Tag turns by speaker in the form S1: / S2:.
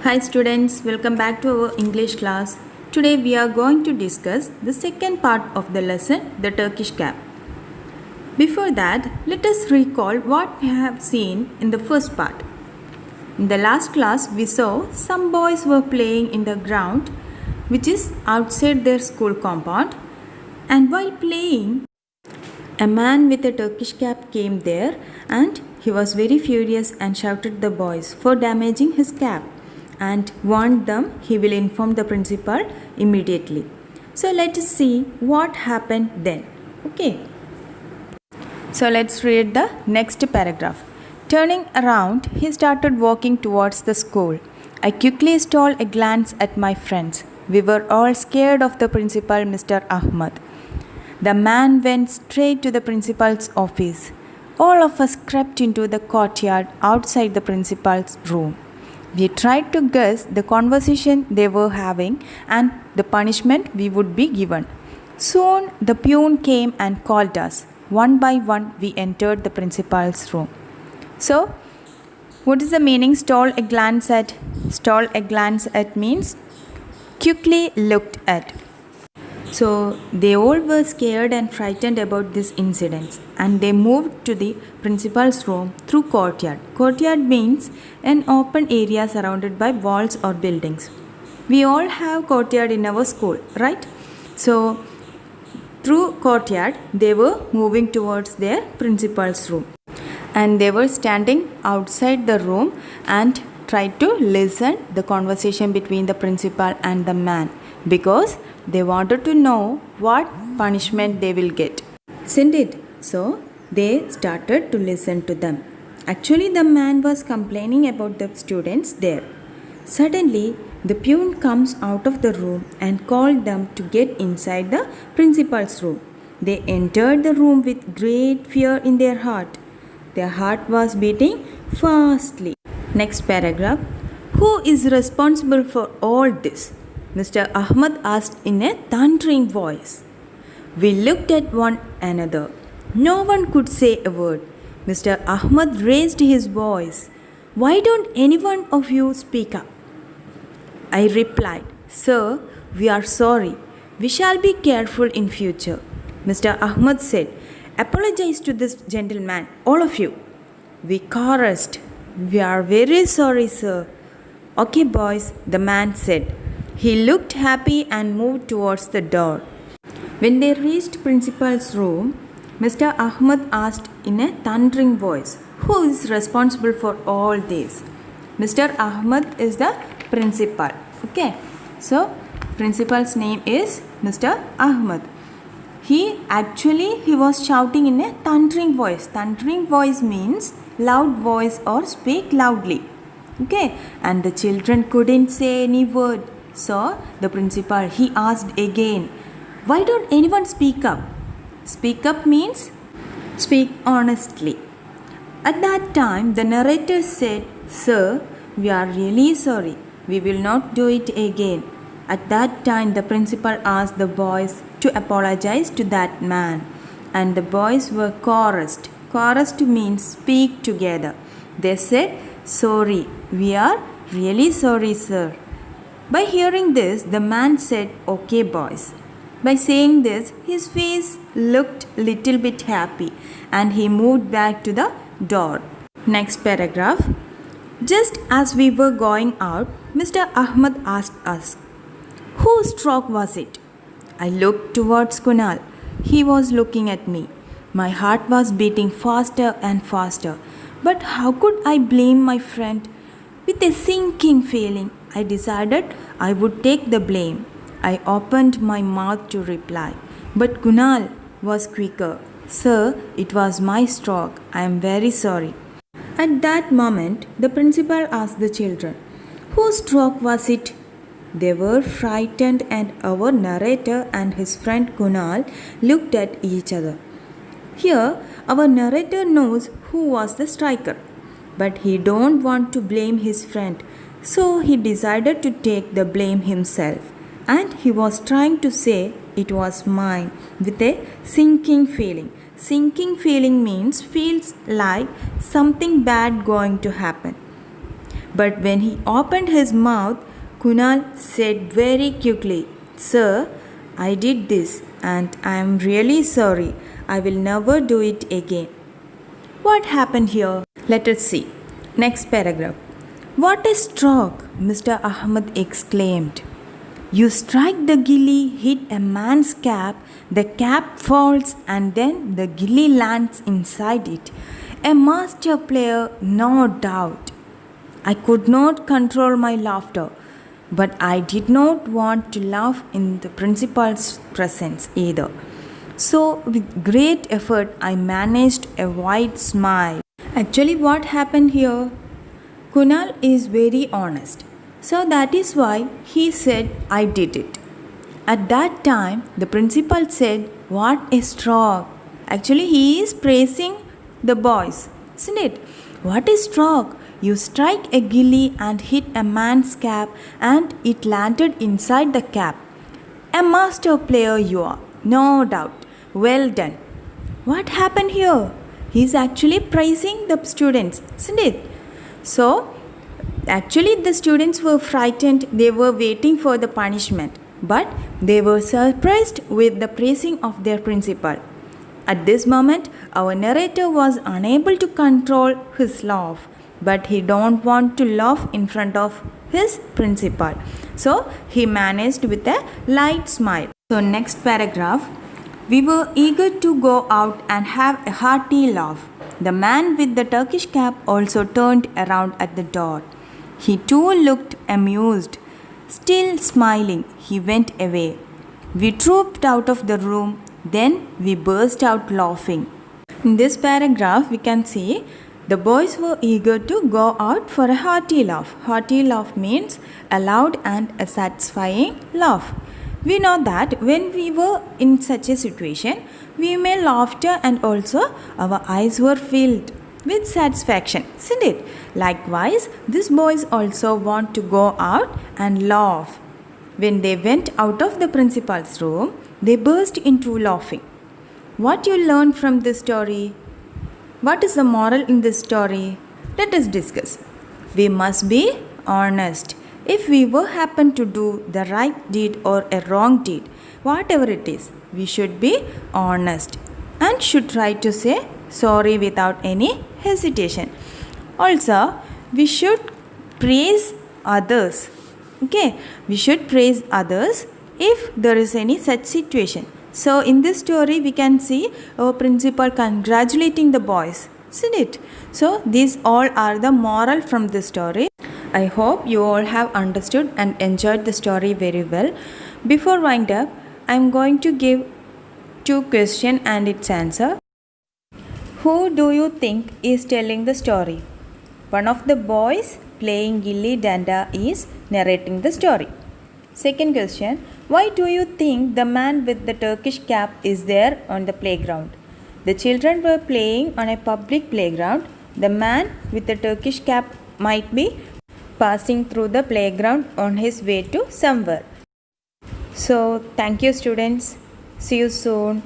S1: Hi students, welcome back to our English class. Today we are going to discuss the second part of the lesson, the Turkish cap. Before that, let us recall what we have seen in the first part. In the last class, we saw some boys were playing in the ground which is outside their school compound, and while playing, a man with a Turkish cap came there and he was very furious and shouted the boys for damaging his cap and warned them he will inform the principal immediately. So let us see what happened then. Okay. So let's read the next paragraph. Turning around, he started walking towards the school. I quickly stole a glance at my friends. We were all scared of the principal, Mr. Ahmad. The man went straight to the principal's office. All of us crept into the courtyard outside the principal's room. We tried to guess the conversation they were having and the punishment we would be given. Soon the peon came and called us. One by one we entered the principal's room. So, what is the meaning stole a glance at? Stole a glance at means quickly looked at. So they all were scared and frightened about this incident, and they moved to the principal's room through courtyard. Courtyard means an open area surrounded by walls or buildings. We all have courtyard in our school, right? So through courtyard they were moving towards their principal's room, and they were standing outside the room and tried to listen the conversation between the principal and the man, because they wanted to know what punishment they will get. Isn't it? So they started to listen to them. Actually, the man was complaining about the students there. Suddenly, the peon comes out of the room and called them to get inside the principal's room. They entered the room with great fear in their heart. Their heart was beating fastly. Next paragraph. Who is responsible for all this? Mr. Ahmad asked in a thundering voice. We looked at one another. No one could say a word. Mr. Ahmad raised his voice. Why don't any one of you speak up? I replied, Sir, we are sorry. We shall be careful in future. Mr. Ahmad said, Apologize to this gentleman, all of you. We chorused, We are very sorry, sir. Okay, boys, the man said. He looked happy and moved towards the door. When they reached principal's room, Mr. Ahmad asked in a thundering voice, Who is responsible for all this? Mr. Ahmad is the principal. Okay. So, principal's name is Mr. Ahmad. He was shouting in a thundering voice. Thundering voice means loud voice or speak loudly. Okay. And the children couldn't say any word. So the principal, he asked again, why don't anyone speak up? Speak up means speak honestly. At that time, the narrator said, Sir, we are really sorry. We will not do it again. At that time, the principal asked the boys to apologize to that man. And the boys were chorused. Chorused means speak together. They said, Sorry, we are really sorry, sir. By hearing this, the man said, Okay, boys. By saying this, his face looked little bit happy and he moved back to the door. Next paragraph. Just as we were going out, Mr. Ahmad asked us, Whose stroke was it? I looked towards Kunal. He was looking at me. My heart was beating faster and faster. But how could I blame my friend? With a sinking feeling, I decided I would take the blame. I opened my mouth to reply. But Kunal was quicker. Sir, it was my stroke. I am very sorry. At that moment, the principal asked the children, Whose stroke was it? They were frightened, and our narrator and his friend Kunal looked at each other. Here, our narrator knows who was the striker, but he don't want to blame his friend. So he decided to take the blame himself, and he was trying to say it was mine with a sinking feeling. Sinking feeling means feels like something bad going to happen. But when he opened his mouth, Kunal said very quickly, "Sir, I did this and I am really sorry. I will never do it again." What happened here? Let us see. Next paragraph. "What a stroke!" Mr. Ahmed exclaimed. "You strike the gilly, hit a man's cap, the cap falls, and then the gilly lands inside it. A master player, no doubt." I could not control my laughter, but I did not want to laugh in the principal's presence either. So, with great effort, I managed a wide smile. Actually, what happened here? Kunal is very honest. So, that is why he said, "I did it." At that time, the principal said, "What a stroke!" Actually, he is praising the boys, isn't it? "What a stroke! You strike a gilly and hit a man's cap, and it landed inside the cap. A master player you are, no doubt. Well done." What happened here? He is actually praising the students, isn't it? So, actually, the students were frightened, they were waiting for the punishment, but they were surprised with the praising of their principal. At this moment, our narrator was unable to control his laugh, but he don't want to laugh in front of his principal. So, he managed with a light smile. So, next paragraph. "We were eager to go out and have a hearty laugh. The man with the Turkish cap also turned around at the door. He too looked amused. Still smiling, he went away. We trooped out of the room. Then we burst out laughing." In this paragraph, we can see the boys were eager to go out for a hearty laugh. Hearty laugh means a loud and a satisfying laugh. We know that when we were in such a situation, we may laughter and also our eyes were filled with satisfaction, isn't it? Likewise, these boys also want to go out and laugh. When they went out of the principal's room, they burst into laughing. What you learn from this story? What is the moral in this story? Let us discuss. We must be honest. If we were happen to do the right deed or a wrong deed, whatever it is, we should be honest and should try to say sorry without any hesitation. Also, we should praise others. Okay, we should praise others if there is any such situation. So, in this story, we can see our principal congratulating the boys, isn't it? So, these all are the moral from this story. I hope you all have understood and enjoyed the story very well. Before wind up, I am going to give 2 questions and its answer. Who do you think is telling the story? One of the boys playing gilli danda is narrating the story. Second question, why do you think the man with the Turkish cap is there on the playground? The children were playing on a public playground. The man with the Turkish cap might be passing through the playground on his way to somewhere. So, thank you students. See you soon.